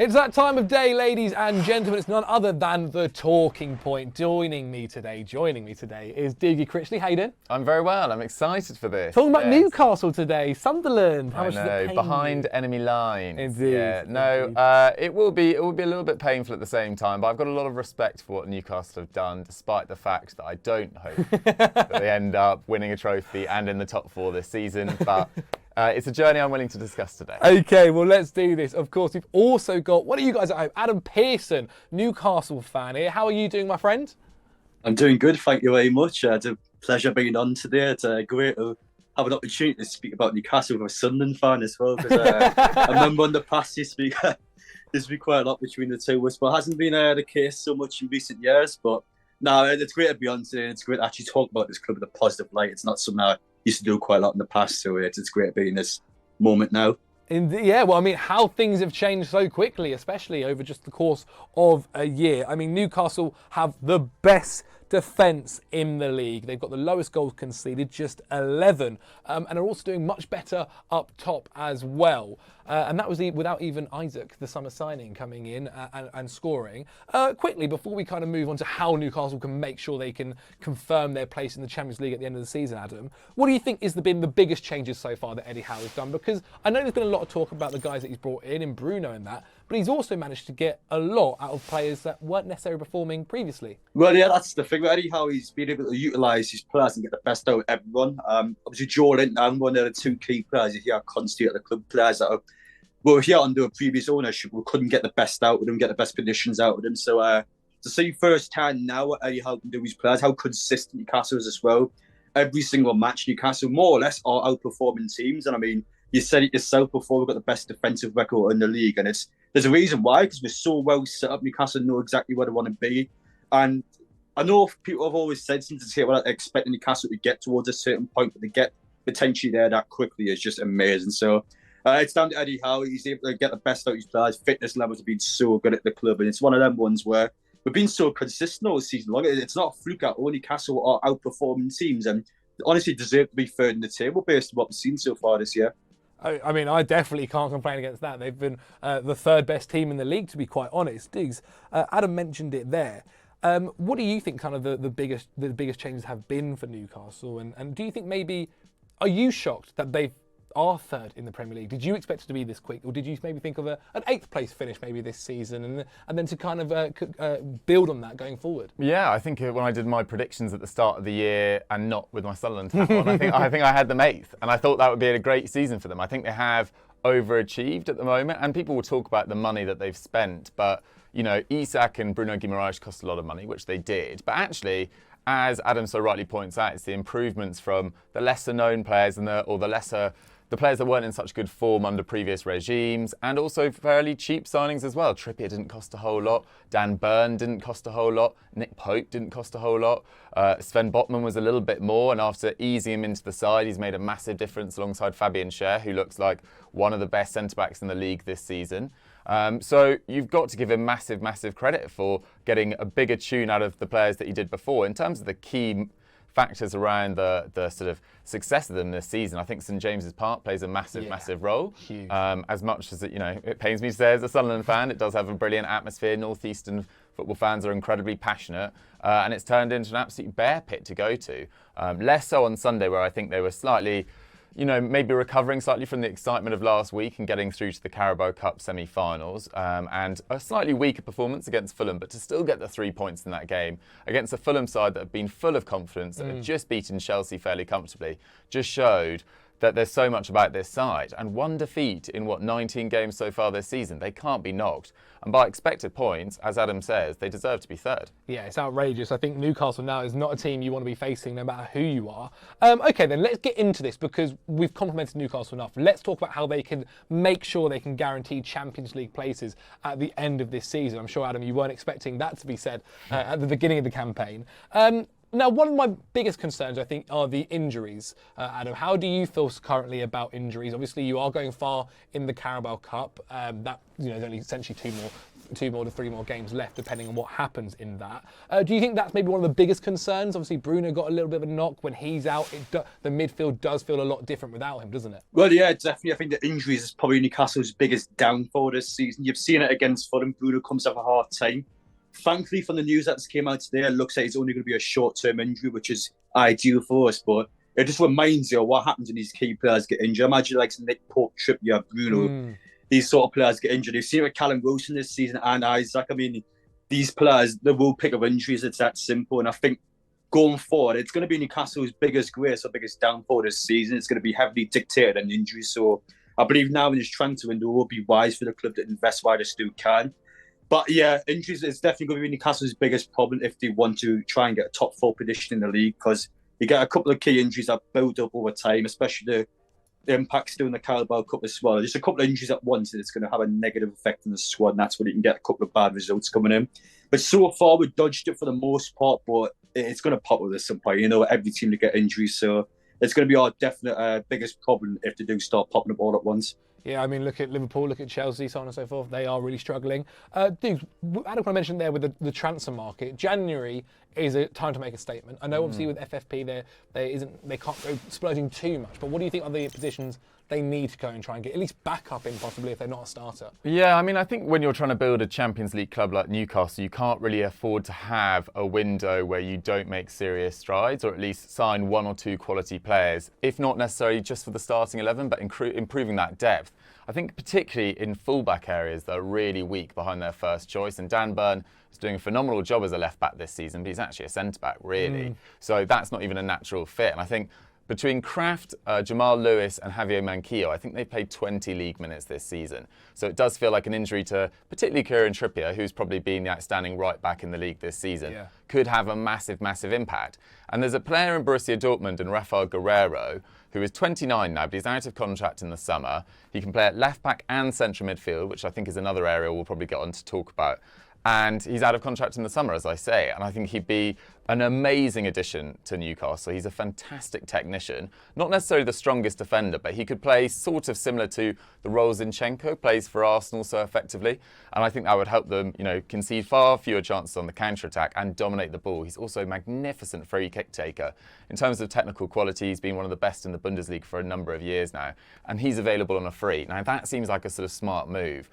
It's that time of day, ladies and gentlemen. It's none other than the talking point. Joining me today is Diggy Critchley. How you doing? I'm very well. I'm excited for this. Talking about Newcastle today, Sunderland. How I much know, does it pain behind you? enemy lines. Indeed. Yeah, no, Indeed. it will be a little bit painful at the same time, but I've got a lot of respect for what Newcastle have done, despite the fact that I don't hope that they end up winning a trophy and in the top four this season. But it's a journey I'm willing to discuss today. Okay, well, let's do this. Of course, we've also got, what are you guys at home? Adam Pearson, Newcastle fan here. How are you doing, my friend? I'm doing good, thank you very much. It's a pleasure being on today. It's great to have an opportunity to speak about Newcastle with a Sunderland fan as well. Because I remember in the past, there's been quite a lot between the two of us, but it hasn't been the case so much in recent years. But no, it's great to be on today. It's great to actually talk about this club in a positive light. It's not something I used to do quite a lot in the past, so it's great to be in this moment now. Yeah, well, I mean, how things have changed so quickly, especially over just the course of a year. I mean, Newcastle have the best defence in the league. They've got the lowest goals conceded, just 11, and are also doing much better up top as well. And that was without even Isaac, the summer signing, coming in and scoring. Quickly, before we kind of move on to how Newcastle can make sure they can confirm their place in the Champions League at the end of the season, Adam, what do you think has been the biggest changes so far that Eddie Howe has done? Because I know there's been a lot of talk about the guys that he's brought in Bruno and that, but he's also managed to get a lot out of players that weren't necessarily performing previously. Well, yeah, that's the thing. Eddie Howe, he's been able to utilise his players and get the best out of everyone. Obviously, Joe Linton, one of the two key players here, constantly at the club, players that were here under a previous ownership. We couldn't get the best out of them, get the best conditions out of them. So to see firsthand now what Eddie Howe can do with his players, how consistent Newcastle is as well. Every single match, Newcastle more or less are outperforming teams. And I mean, you said it yourself before, we've got the best defensive record in the league. And there's a reason why, because we're so well set up. Newcastle know exactly where they want to be. And I know people have always said since it's here, well, they're expecting Newcastle to get towards a certain point, but they get potentially there that quickly is just amazing. So it's down to Eddie Howe. He's able to get the best out of his players. Fitness levels have been so good at the club, and it's one of them ones where we've been so consistent all season long. It's not a fluke at all. Newcastle are outperforming teams and honestly deserve to be third in the table based on what we've seen so far this year. I mean, I definitely can't complain against that. They've been the third best team in the league, to be quite honest. Diggs, Adam mentioned it there. What do you think kind of the biggest changes have been for Newcastle? And do you think maybe, are you shocked that they are third in the Premier League? Did you expect it to be this quick? Or did you maybe think of an 8th place finish maybe this season and then to kind of build on that going forward? Yeah, I think when I did my predictions at the start of the year and not with my Sunderland hat on, I think I had them 8th, and I thought that would be a great season for them. I think they have overachieved at the moment, and people will talk about the money that they've spent, but you know, Isak and Bruno Guimaraes cost a lot of money, which they did, but actually, as Adam so rightly points out, it's the improvements from the lesser known players and the players that weren't in such good form under previous regimes, and also fairly cheap signings as well. Trippier didn't cost a whole lot. Dan Burn didn't cost a whole lot. Nick Pope didn't cost a whole lot. Sven Botman was a little bit more, and after easing him into the side, he's made a massive difference alongside Fabian Schär, who looks like one of the best centre-backs in the league this season. So you've got to give him massive, massive credit for getting a bigger tune out of the players that he did before. In terms of the key factors around the sort of success of them this season, I think St James's Park plays a massive role. Huge. As much as it pains me to say as a Sunderland fan, it does have a brilliant atmosphere. Northeastern football fans are incredibly passionate, and it's turned into an absolute bear pit to go to. Less so on Sunday, where I think they were slightly, maybe recovering slightly from the excitement of last week and getting through to the Carabao Cup semi-finals, and a slightly weaker performance against Fulham, but to still get the 3 points in that game against a Fulham side that have been full of confidence, that have just beaten Chelsea fairly comfortably, just showed that there's so much about this side. And one defeat in 19 games so far this season, they can't be knocked. And by expected points, as Adam says, they deserve to be third. Yeah, it's outrageous. I think Newcastle now is not a team you want to be facing no matter who you are. Okay, then let's get into this because we've complimented Newcastle enough. Let's talk about how they can make sure they can guarantee Champions League places at the end of this season. I'm sure, Adam, you weren't expecting that to be said at the beginning of the campaign. Now, one of my biggest concerns, I think, are the injuries. Adam, how do you feel currently about injuries? Obviously, you are going far in the Carabao Cup. There's only essentially 2 more to 3 more games left, depending on what happens in that. Do you think that's maybe one of the biggest concerns? Obviously, Bruno got a little bit of a knock. When he's out, the midfield does feel a lot different without him, doesn't it? Well, yeah, definitely. I think the injuries is probably Newcastle's biggest downfall this season. You've seen it against Fulham. Bruno comes off a hard time. Thankfully, from the news that came out today, it looks like it's only going to be a short-term injury, which is ideal for us. But it just reminds you of what happens when these key players get injured. Imagine like Nick Pope, Trippier, Bruno, these sort of players get injured. You've seen it with Callum Wilson this season and Isaac. I mean, these players, they will pick up injuries. It's that simple. And I think going forward, it's going to be Newcastle's biggest grace or biggest downfall this season. It's going to be heavily dictated on injuries. So I believe now in this transfer window, it will be wise for the club to invest while they still can. But yeah, injuries is definitely going to be Newcastle's biggest problem if they want to try and get a top 4 position in the league, because you get a couple of key injuries that build up over time, especially the impact still in the Carabao Cup as well. Just a couple of injuries at once, and it's going to have a negative effect on the squad, and that's when you can get a couple of bad results coming in. But so far, we've dodged it for the most part, but it's going to pop with us some point. You know, every team to get injuries, so it's going to be our definite biggest problem if they do start popping up all at once. Yeah, I mean, look at Liverpool, look at Chelsea, so on and so forth. They are really struggling. Dude, Adam I mentioned there with the transfer market, January is a time to make a statement. I know obviously with FFP they can't go splurging too much, but what do you think are the positions they need to go and try and get at least back up in, possibly, if they're not a starter? Yeah, I mean, I think when you're trying to build a Champions League club like Newcastle, you can't really afford to have a window where you don't make serious strides, or at least sign 1 or 2 quality players, if not necessarily just for the starting 11, but improving that depth. I think particularly in fullback areas that are really weak behind their first choice, and Dan Burn is doing a phenomenal job as a left-back this season, but he's actually a centre-back, really. So that's not even a natural fit. And I think between Kraft, Jamal Lewis and Javier Manquillo, I think they played 20 league minutes this season. So it does feel like an injury to particularly Kieran Trippier, who's probably been the outstanding right back in the league this season, could have a massive, massive impact. And there's a player in Borussia Dortmund, and Rafael Guerreiro, who is 29 now, but he's out of contract in the summer. He can play at left back and central midfield, which I think is another area we'll probably get on to talk about. And he's out of contract in the summer, as I say. And I think he'd be an amazing addition to Newcastle. He's a fantastic technician. Not necessarily the strongest defender, but he could play sort of similar to the role Zinchenko plays for Arsenal so effectively. And I think that would help them, concede far fewer chances on the counter-attack and dominate the ball. He's also a magnificent free kick taker. In terms of technical quality, he's been one of the best in the Bundesliga for a number of years now. And he's available on a free. Now, that seems like a sort of smart move.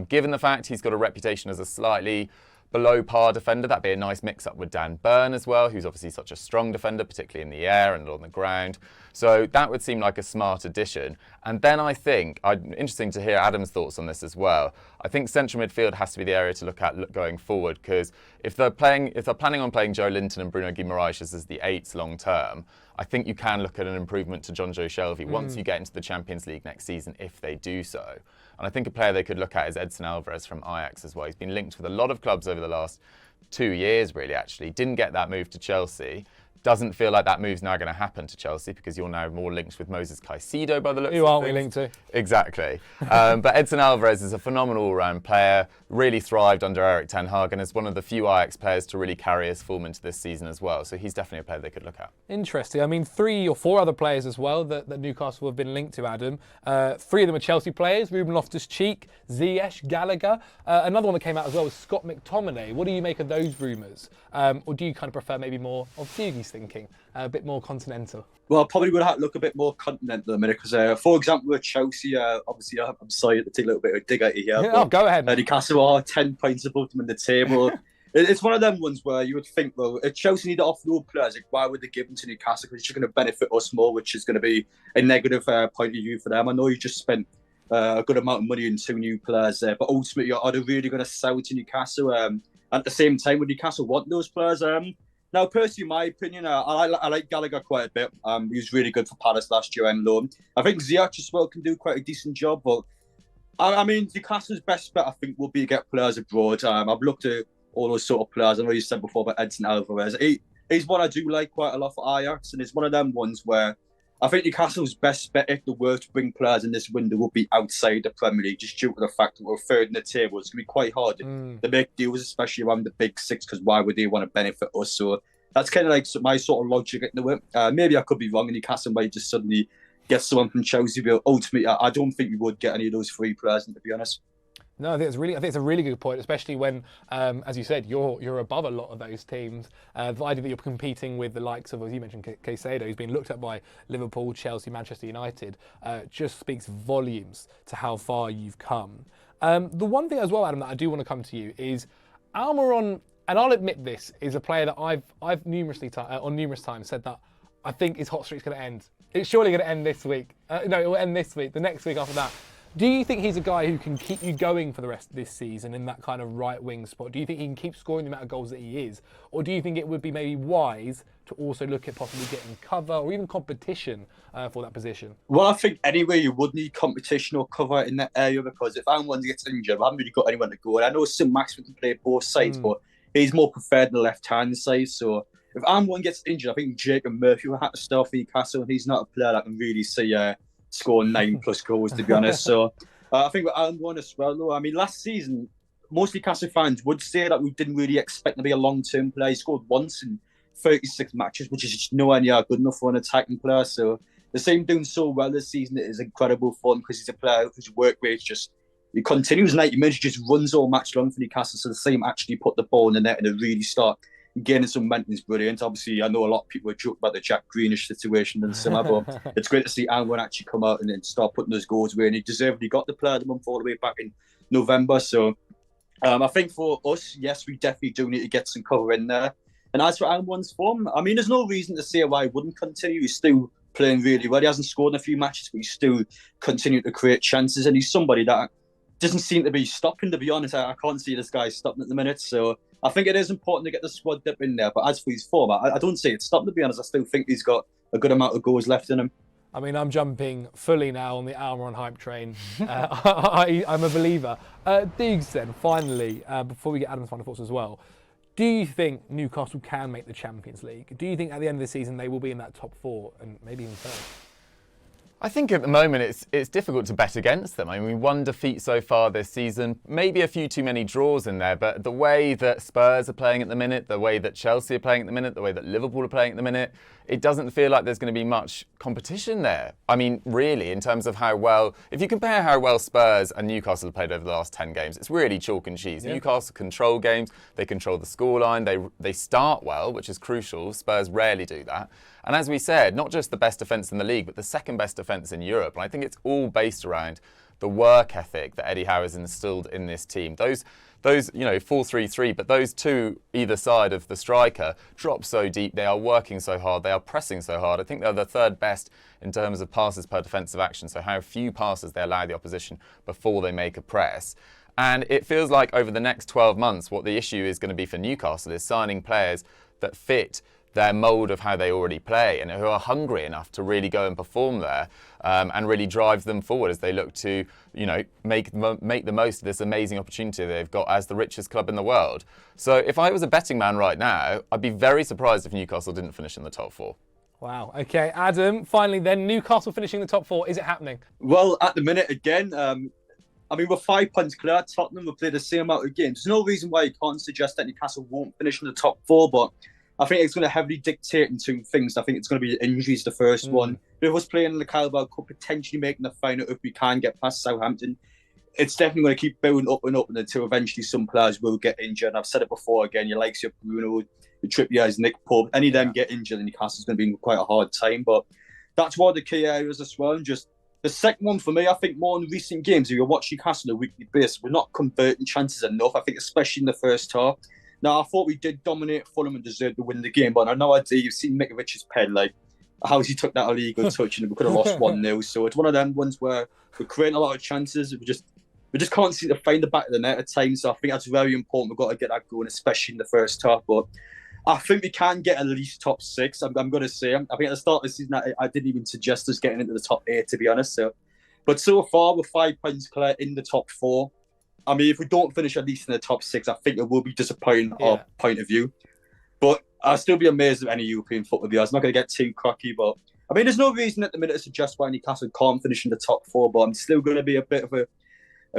Given the fact he's got a reputation as a slightly below par defender, that'd be a nice mix up with Dan Burn as well, who's obviously such a strong defender, particularly in the air and on the ground. So that would seem like a smart addition. And then I think, interesting to hear Adam's thoughts on this as well. I think central midfield has to be the area to look at going forward, because if they're planning on playing Joe Linton and Bruno Guimaraes as the 8s long term, I think you can look at an improvement to John Joe Shelvey once you get into the Champions League next season, if they do so. And I think a player they could look at is Edson Alvarez from Ajax as well. He's been linked with a lot of clubs over the last 2 years, really, actually. Didn't get that move to Chelsea. Doesn't feel like that move's now going to happen to Chelsea, because you're now more linked with Moses Caicedo by the looks of things. Who aren't we linked to? Exactly. But Edson Alvarez is a phenomenal all-round player, really thrived under Erik ten Hag, and is one of the few Ajax players to really carry his form into this season as well. So he's definitely a player they could look at. Interesting. I mean, 3 or 4 other players as well that Newcastle have been linked to, Adam. 3 of them are Chelsea players: Ruben Loftus-Cheek, Ziyech, Gallagher. Another one that came out as well was Scott McTominay. What do you make of those rumours? Or do you kind of prefer maybe more of Fugi's thinking, a bit more continental? Well, I probably would have to look a bit more continental in a minute, because, for example, with Chelsea, obviously, I'm sorry to take a little bit of a dig at you here. Oh, go ahead. Newcastle are 10 points above them in the table. It's one of them ones where you would think, well, if Chelsea need to offload players, like, why would they give them to Newcastle? Because it's going to benefit us more, which is going to be a negative point of view for them. I know you just spent a good amount of money on 2 new players there, but ultimately, are they really going to sell to Newcastle? At the same time, would Newcastle want those players? Now, personally, in my opinion, I like Gallagher quite a bit. He was really good for Palace last year on loan. I think Ziyech as well can do quite a decent job, but I mean, Newcastle's best bet, I think, will be to get players abroad. I've looked at all those sort of players. I know you said before about Edson Alvarez. He's one I do like quite a lot for Ajax, and it's one of them ones where I think Newcastle's best bet, if they were to bring players in this window, will be outside the Premier League, just due to the fact that we're third in the table. It's going to be quite hard to make deals, especially around the big 6, because why would they want to benefit us? So that's kind of like my sort of logic into it. Maybe I could be wrong, and Newcastle might just suddenly get someone from Chelsea, but ultimately, I don't think we would get any of those 3 players, to be honest. No, I think it's a really good point, especially when, as you said, you're above a lot of those teams. The idea that you're competing with the likes of, as you mentioned, Caicedo, who's been looked at by Liverpool, Chelsea, Manchester United, just speaks volumes to how far you've come. The one thing as well, Adam, that I do want to come to you is Almiron, and I'll admit this, is a player that I've numerous times said that I think his hot streak's going to end. It's surely going to end this week. No, it will end this week. The next week after that. Do you think he's a guy who can keep you going for the rest of this season in that kind of right wing spot? Do you think he can keep scoring the amount of goals that he is? Or do you think it would be maybe wise to also look at possibly getting cover or even competition for that position? Well, I think anyway you would need competition or cover in that area, because if anyone gets injured, I haven't really got anyone to go. And I know St. Maxwell can play both sides, but he's more preferred the left-hand side. So if anyone gets injured, I think Jacob Murphy will have to start for Newcastle, and he's not a player that can really see scoring 9+ goals, to be honest. So I think with Alan Warren as well, though, I mean, last season, most Newcastle fans would say that we didn't really expect to be a long-term player. He scored once in 36 matches, which is just nowhere near good enough for an attacking player. So the same doing so well this season is incredible fun, because he's a player whose work rate just, he continues 90 minutes, just runs all match long for Newcastle. So the same actually put the ball in the net and to really start gaining some momentum is brilliant. Obviously, I know a lot of people are joking about the Jack Greenish situation in the summer, but it's great to see Almiron actually come out and then start putting those goals away. And he deservedly got the player of the month all the way back in November. So I think for us, yes, we definitely do need to get some cover in there. And as for Almiron's form, I mean, there's no reason to say why he wouldn't continue. He's still playing really well. He hasn't scored in a few matches, but he's still continuing to create chances. And he's somebody that doesn't seem to be stopping, to be honest. I can't see this guy stopping at the minute. So I think it is important to get the squad dip in there. But as for his form, I don't see it stopping, to be honest. I still think he's got a good amount of goals left in him. I mean, I'm jumping fully now on the Almiron hype train. I'm a believer. Diggs, then, finally, before we get Adam's final thoughts as well, do you think Newcastle can make the Champions League? Do you think at the end of the season they will be in that top 4 and maybe even third? I think at the moment it's difficult to bet against them. I mean, 1 defeat so far this season, maybe a few too many draws in there, but the way that Spurs are playing at the minute, the way that Chelsea are playing at the minute, the way that Liverpool are playing at the minute, it doesn't feel like there's going to be much competition there. I mean, really, in terms of how well, if you compare how well Spurs and Newcastle have played over the last 10 games, it's really chalk and cheese. Yeah. Newcastle control games, they control the scoreline, they start well, which is crucial. Spurs rarely do that. And as we said, not just the best defence in the league, but the second best defence in Europe. And I think it's all based around the work ethic that Eddie Howe has instilled in this team. Those 4-3-3, but those two either side of the striker drop so deep, they are working so hard, they are pressing so hard. I think they're the third best in terms of passes per defensive action, so how few passes they allow the opposition before they make a press. And it feels like over the next 12 months, what the issue is going to be for Newcastle is signing players that fit their mould of how they already play and who are hungry enough to really go and perform there and really drive them forward as they look to, make the most of this amazing opportunity they've got as the richest club in the world. So if I was a betting man right now, I'd be very surprised if Newcastle didn't finish in the top 4. Wow. Okay, Adam, finally then, Newcastle finishing the top 4. Is it happening? Well, at the minute, again, I mean, we're 5 points clear. Tottenham will play the same amount of games. There's no reason why you can't suggest that Newcastle won't finish in the top 4, but I think it's going to heavily dictate into things. I think it's going to be injuries, the first one. If us playing in the Carabao Cup, potentially making the final if we can get past Southampton, it's definitely going to keep building up and up until eventually some players will get injured. And I've said it before again, your likes of Bruno, the Trippiers, Nick Pope, any of them get injured, and Newcastle's going to be in quite a hard time. But that's one of the key areas as well. And just the second one for me, I think more in recent games, if you watch Newcastle on a weekly basis, we're not converting chances enough. I think especially in the first half. Now, I thought we did dominate Fulham and deserved to win the game, but I know you've seen Mikovic's pen, like how he took that illegal touch and we could have lost 1-0. So it's one of them ones where we're creating a lot of chances. We just can't seem to find the back of the net at times. So I think that's very important. We've got to get that going, especially in the first half. But I think we can get at least top 6. I'm going to say. I think at the start of the season, I didn't even suggest us getting into the top 8, to be honest. But so far, we're 5 points clear in the top 4. I mean, if we don't finish at least in the top 6, I think it will be disappointing our point of view. But I'll still be amazed if any European football viewers. I'm not going to get too cocky, but I mean, there's no reason at the minute to suggest why Newcastle can't finish in the top 4, but I'm still going to be a bit of a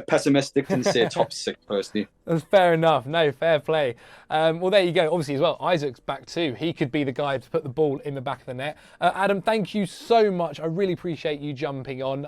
pessimistic and say top 6 personally. That's fair enough. No, fair play. Well, there you go. Obviously, as well, Isaac's back too. He could be the guy to put the ball in the back of the net. Adam, thank you so much. I really appreciate you jumping on.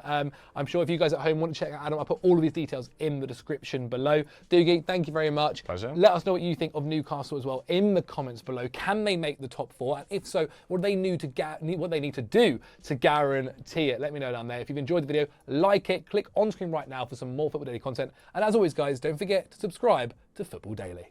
I'm sure if you guys at home want to check out Adam, I'll put all of his details in the description below. Doogie, thank you very much. Pleasure. Let us know what you think of Newcastle as well in the comments below. Can they make the top 4? And if so, what do they need to do to guarantee it? Let me know down there. If you've enjoyed the video, like it, click on screen right now for some more Football Daily content. And as always, guys, don't forget to subscribe to Football Daily.